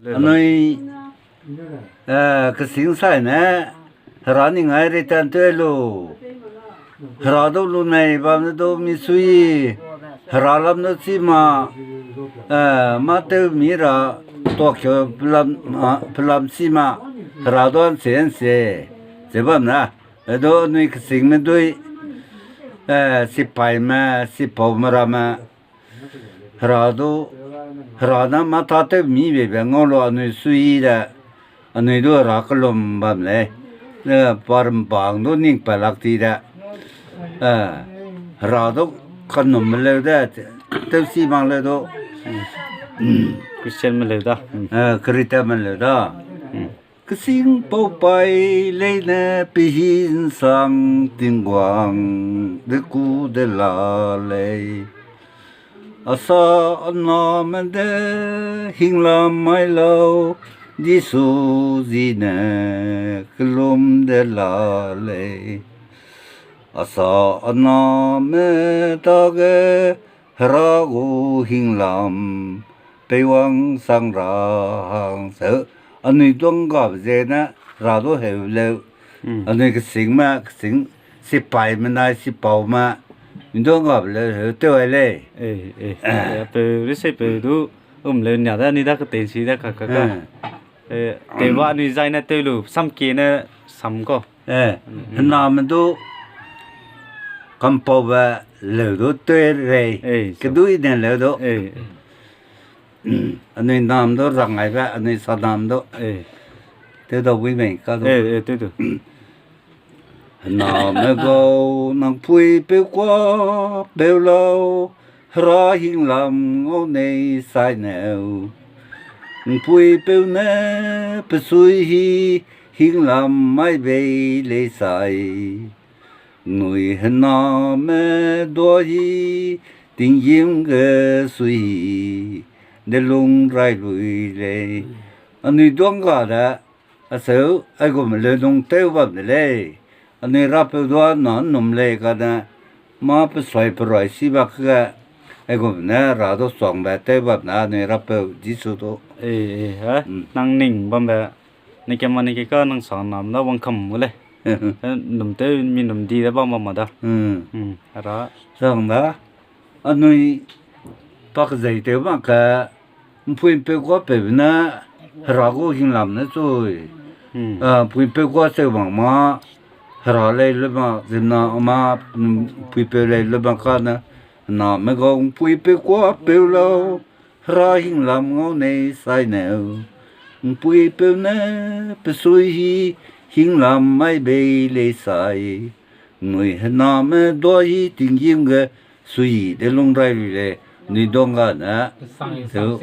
nơi cái sinh sai nè ra những ngày rồi tan tuê lu ra đâu lu này bao nhiêu đâu mi suy ra làm nó gì mà tiêu mi ra to kiểu làm gì mà ra đó anh xem thế bao nè đó nơi cái sinh mình đôi si pai mà si bầu mà ra mà ra đó ra nó mà ta tiêu mi về bên ngõ lo nơi suy ra nơi đó ra cái lồng bao này nè parm bang đó nín phải lạc đi ra ra đó con nôm lên đó tiêu xi măng lên đó Christian mình lấy đó Krita mình lên đó cái sinh bao bay lấy nè pin sang tiếng quang để cu để la lấy asa anh mình để hình làm mai lâu đi số gì nè cái lom để la lấy asa anh mình ta cái ra u hình làm bay quang sang ra hàng sợ anh ấy tuân gặp gì nè ra đó hiểu lâu anh ấy cái sinh si bài mà này si bảo mà mình tuân gặp lâu hiểu tiêu ấy bây giờ bây giờ lên nhà đó đi đó cái tiền gì đó cả để vợ đi dạy nè tiêu lu xăm kia nè xăm co nào mình tu cầm bao và lâu đó tiêu rồi cái đuôi này lâu đó anh ấy nam đó rằng ngày vậy anh ấy sao nam đó tiêu đầu với mình cả đó tiêu đầu nào mà go nang pui bêu qua bêu lâu ra hình làm ngô này sai nào pui bêu nè bêu suy hi hình làm mai về lấy sai người hân nam đua hi tình yêu cái suy để lung rai lùi lệ anh ấy đoán cả đó sợ ai cũng lên lung tiêu vào đấy anh ấy rap đó nó nôm lệ cả đó mà phải xoay phải xí bạc cái ai cũng nè ra đó xong bài tiêu vào nè anh ấy rap chỉ số đó hả năng ninh bấm bè này cái mà này cái năng sòng nằm nó văng khầm cái này nôm tiêu mình nôm đi đó bấm mà đó đó xong đó anh ấy bắt dây tiêu mà cái phun bêu qua bêu nè ra có hình làm nữa rồi phun bêu qua sêu bằng mà ra lấy lấy mà xem nào mà phun bêu lấy lấy bằng cái nè nào mấy con phun bêu qua bêu lâu ra hình làm ngô này sai nào phun bêu nè bêu suy hi hình làm mai bê lấy sai người nào mà đôi tình yêu cái suy để lung rai rồi你懂个呢？手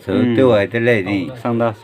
手对外的来的。上的。